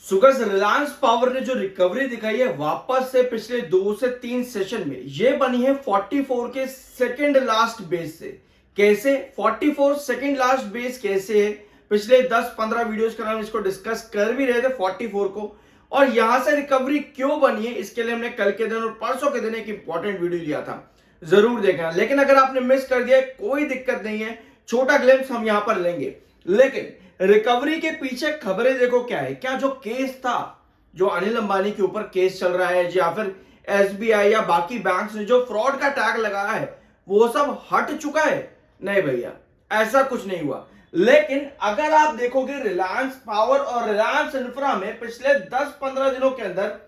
Sugars Reliance power ने जो recovery दिखाई है वापस से पिछले 2 से 3 सेशन में ये बनी है 44 के सेकंड लास्ट बेस से। कैसे 44 सेकंड लास्ट बेस कैसे है? पिछले 10-15 वीडियोस का हम इसको डिस्कस कर भी रहे थे 44 को, और यहां से रिकवरी क्यों बनी है इसके लिए हमने कल के दिन और परसों के दिन एक इंपॉर्टेंट वीडियो लिया था, जरूर देखना। लेकिन अगर आपने मिस कर दिया कोई दिक्कत नहीं है, छोटा ग्लिम्स हम यहां पर लेंगे। लेकिन रिकवरी के पीछे खबरें देखो क्या है। क्या जो केस था, जो अनिल अंबानी के ऊपर केस चल रहा है, या फिर एसबीआई या बाकी बैंक्स ने जो फ्रॉड का टैग लगाया है, वो सब हट चुका है? नहीं भैया, ऐसा कुछ नहीं हुआ। लेकिन अगर आप देखोगे रिलायंस पावर और रिलायंस इंफ्रा में पिछले 10-15 दिनों के अंदर,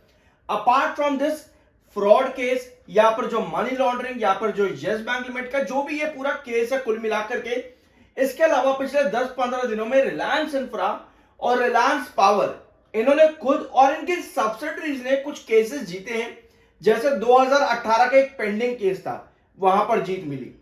apart from this fraud case, या पर जो मनी लॉन्ड्रिंग, या पर जो यस बैंक लिमिट का जो भी ये पूरा केस है कुल मिलाकर के, इसके अलावा पिछले 10-15 दिनों में रिलायंस इंफ्रा और रिलायंस पावर, इन्होंने खुद और इनके सब्सिडरीज ने कुछ केसेस जीते हैं। जैसे 2018 का एक पेंडिंग केस था, वहां पर जीत मिली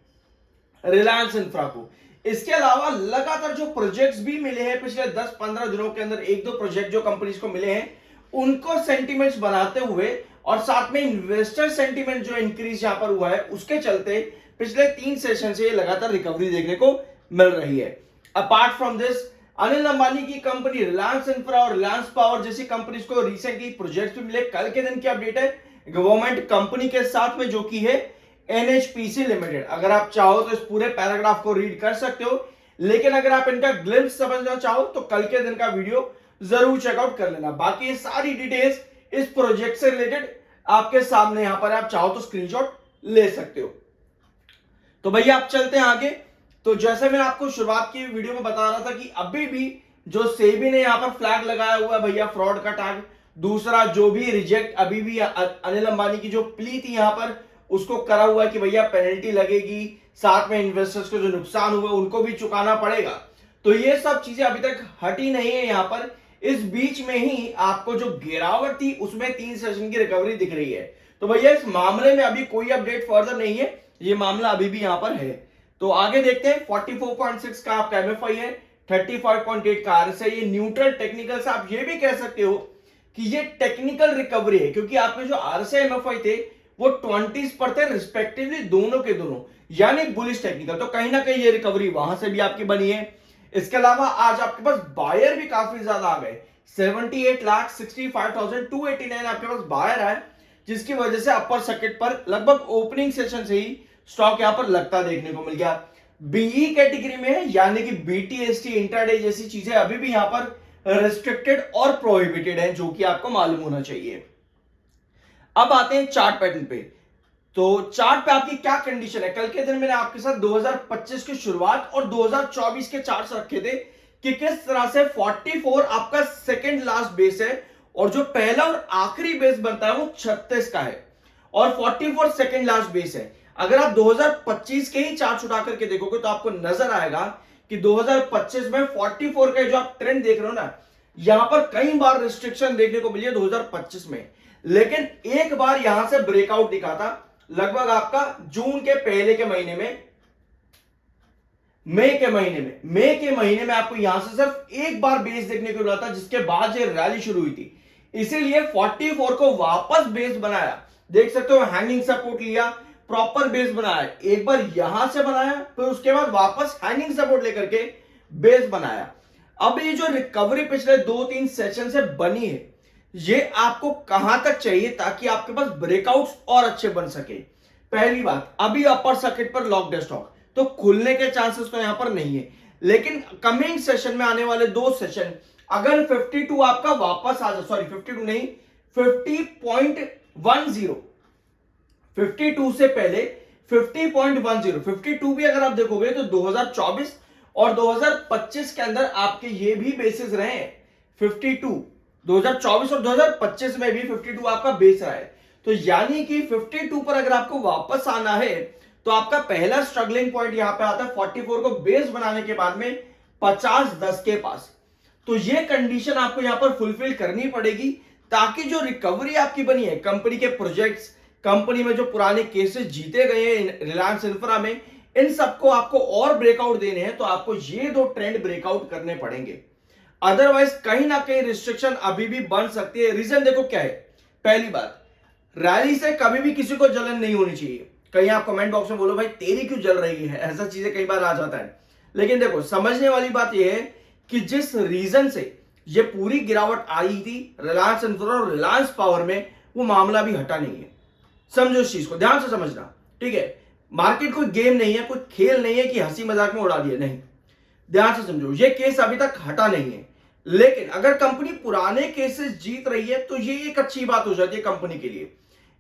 रिलायंस इंफ्रा को। इसके अलावा लगातार जो प्रोजेक्ट्स भी मिले हैं पिछले 10-15 दिनों के अंदर, एक दो प्रोजेक्ट जो कंपनीज को मिले हैं, उनको सेंटिमेंट्स बनाते हुए और साथ में इन्वेस्टर सेंटिमेंट जो इंक्रीज यहां पर हुआ है, उसके चलते पिछले 3 सेशन से लगातार रिकवरी देखने को मिल रही है। Apart from this, Anil Ambani की कंपनी रिलायंस इंफ्रा और रिलायंस पावर जैसी कंपनीज को रिसेंटली प्रोजेक्ट्स भी मिले। कल के दिन की अपडेट है गवर्नमेंट कंपनी के साथ में, जो की है एनएचपीसी लिमिटेड। अगर आप चाहो तो इस पूरे पैराग्राफ को रीड कर सकते हो, लेकिन अगर आप इनका ग्लिम्स समझना चाहो तो कल के दिन का वीडियो जरूर चेकआउट कर लेना। बाकी ये सारी डिटेल्स इस प्रोजेक्ट से रिलेटेड आपके सामने यहां पर, आप चाहो तो स्क्रीनशॉट ले सकते हो। तो भैया आप चलते हैं आगे। तो जैसे मैंने आपको शुरुआत की वीडियो में बता रहा था कि अभी भी जो सेबी ने यहां पर फ्लैग लगाया हुआ है भैया, फ्रॉड का टैग। दूसरा, जो भी रिजेक्ट अभी भी अनिल अंबानी की जो प्ली थी यहां पर, उसको करा हुआ है कि भैया पेनल्टी लगेगी, साथ में इन्वेस्टर्स को जो नुकसान हुआ उनको भी चुकाना पड़ेगा। तो ये सब चीजें अभी तक हटी नहीं है यहां पर। इस बीच में ही आपको जो गिरावट थी उसमें 3 सेशन की रिकवरी दिख रही है। तो भैया इस मामले में अभी कोई अपडेट फर्दर नहीं है, ये मामला अभी भी यहां पर है। तो आगे देखते हैं। 44.6 का आपका एमएफआई है, 35.8 का आरएसआई। ये न्यूट्रल टेक्निकल से आप ये भी कह सकते हो कि ये टेक्निकल रिकवरी है, क्योंकि आपके जो आरएसआई एमएफआई थे वो 20s पर थे रिस्पेक्टिवली, दोनों के दोनों, यानी बुलिश टेक्निकल। तो कहीं ना कहीं ये रिकवरी वहां से भी आपकी बनी है। इसके अलावा आज आपके पास बायर भी काफी ज्यादा आ गए, 78,65,289 आपके पास बायर है, जिसकी वजह से अपर सर्किट पर लगभग ओपनिंग सेशन से ही स्टॉक यहां पर लगता देखने को मिल गया। बीई कैटेगरी में, यानी कि बीटीएसटी, इंट्राडे जैसी चीजें अभी भी यहां पर रिस्ट्रिक्टेड और प्रोहिबिटेड है, जो कि आपको मालूम होना चाहिए। अब आते हैं चार्ट पैटर्न पे। तो चार्ट पे आपकी क्या कंडीशन है? कल के दिन मैंने आपके साथ 2025 की शुरुआत और 2024 के चार्ट्स रखे थे कि किस तरह से 44 आपका सेकंड लास्ट बेस है, और जो पहला और आखिरी बेस बनता है वो 36 का है, और 44 सेकंड लास्ट बेस है। अगर आप 2025 के ही चार्ट उठा करके देखोगे तो आपको नजर आएगा कि 2025 में 44 का जो आप ट्रेंड देख रहे हो ना, यहां पर कई बार रिस्ट्रिक्शन देखने को मिली है 2025 में, लेकिन एक बार यहां से ब्रेकआउट दिखा था लगभग आपका जून के पहले के महीने में, मई के महीने में आपको यहां से सिर्फ एक बार बेस देखने को मिला था, जिसके बाद ये रैली शुरू हुई थी। इसीलिए 44 को वापस बेस बनाया, देख सकते हो हैंगिंग सपोर्ट लिया, प्रॉपर बेस बनाया, एक बार यहां से बनाया, फिर उसके बाद वापस हैंगिंग सपोर्ट लेकर के बेस बनाया। अब ये जो रिकवरी पिछले 2-3 सेशन से बनी है, ये आपको कहां तक चाहिए ताकि आपके पास ब्रेकआउट्स और अच्छे बन सके? पहली बात, अभी अपर सर्किट पर लॉक्ड है स्टॉक, तो खुलने के चांसेस तो यहां पर नहीं है। लेकिन कमिंग सेशन में आने वाले 2 सेशन, अगर 52 आपका वापस आ जाए, सॉरी 52 नहीं, 50.10, 52 से पहले 50.10, 52 भी अगर आप देखोगे तो 2024 और 2025 के अंदर आपके ये भी बेसिस रहे हैं 52। 2024 और 2025 में भी 52 आपका बेस रहा है। तो यानी कि 52 पर अगर आपको वापस आना है तो आपका पहला स्ट्रगलिंग पॉइंट यहां पे आता है 44 को बेस बनाने के बाद में 50-10 के पास। तो ये कंडीशन आपको यहां पर फुलफिल करनी पड़ेगी, ताकि जो रिकवरी आपकी बनी है कंपनी के प्रोजेक्ट्स, कंपनी में जो पुराने केसेस जीते गए हैं रिलायंस इंफ्रा में, इन सबको आपको और ब्रेकआउट देने हैं, तो आपको ये 2 ट्रेंड ब्रेकआउट करने पड़ेंगे। अदरवाइज कहीं ना कहीं रिस्ट्रिक्शन अभी भी बन सकती है। रीजन देखो क्या है। पहली बात, रैली से कभी भी किसी को जलन नहीं होनी चाहिए। कहीं आप कमेंट बॉक्स में बोलो भाई तेरी क्यों जल रही है, ऐसा चीजें कई बार आ जाता है। लेकिन देखो समझने वाली बात यह है कि जिस रीजन से ये पूरी गिरावट आई थी रिलायंस इंफ्रा और रिलायंस पावर में, वो मामला भी हटा नहीं है। समझो इस चीज को, ध्यान से समझना, ठीक है। मार्केट कोई गेम नहीं है, कोई खेल नहीं है कि हंसी मजाक में उड़ा दिया, नहीं। ध्यान से समझो, ये केस अभी तक हटा नहीं है। लेकिन अगर कंपनी पुराने केसेस जीत रही है तो ये एक अच्छी बात हो जाती है कंपनी के लिए।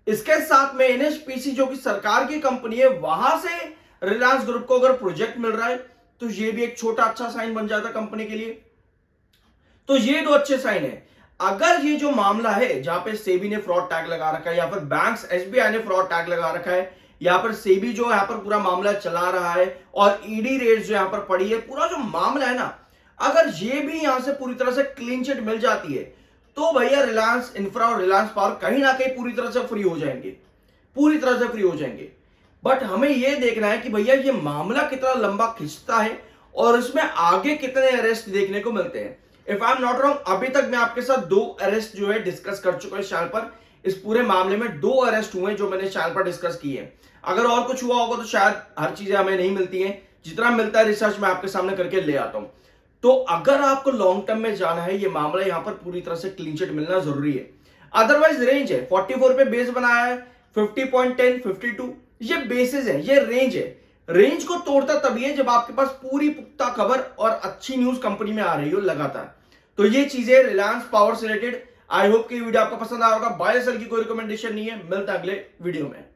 इसके साथ में एनएचपीसी जो कि सरकार की कंपनी है, वहां से रिलायंस ग्रुप को अगर प्रोजेक्ट मिल रहा है तो ये भी एक छोटा अच्छा साइन बन जाता है कंपनी के लिए। तो ये दो अच्छे साइन है। अगर ये जो मामला है जहां पे सेबी ने फ्रॉड टैग लगा रखा है या फिर बैंक्स एसबीआई ने फ्रॉड टैग लगा रखा है या फिर सेबी जो यहां पर पूरा मामला चला रहा है और ईडी रेट्स जो यहां पर पड़ी है, पूरा जो मामला है ना, अगर ये भी यहां से पूरी तरह से क्लीन चिट मिल जाती है तो भैया रिलायंस इंफ्रा और रिलायंस पावर कहीं ना कहीं पूरी तरह से फ्री हो जाएंगे, पूरी तरह से फ्री हो जाएंगे। बट हमें यह देखना है कि भैया ये मामला कितना लंबा खिंचता है और इसमें आगे कितने अरेस्ट देखने को मिलते हैं। If I am not wrong, अभी तक मैं आपके साथ 2 अरेस्ट जो है डिस्कस कर चुका हूं इस चैनल पर। इस पूरे मामले में 2 अरेस्ट हुए जो मैंने चैनल पर डिस्कस किए हैं। अगर और कुछ हुआ होगा तो शायद हर चीजें हमें नहीं मिलती हैं, जितना मिलता है रिसर्च मैं आपके सामने करके ले आता हूं। तो अगर आपको लॉन्ग टर्म में जाना है, ये मामला यहां पर पूरी तरह से क्लीन चिट मिलना जरूरी है। अदरवाइज रेंज है 44 पे बेस बनाया है, 50.10 52 ये बेसिस है, ये रेंज है। रेंज को तोड़ता तभी है जब आपके पास पूरी पुख्ता खबर और अच्छी न्यूज कंपनी में आ रही हो लगातार। तो ये चीजें रिलायंस पावर से रिलेटेड। आई होप कि वीडियो आपको पसंद आया होगा। बाय सेल की कोई रिकमेंडेशन नहीं है। मिलता है अगले वीडियो में।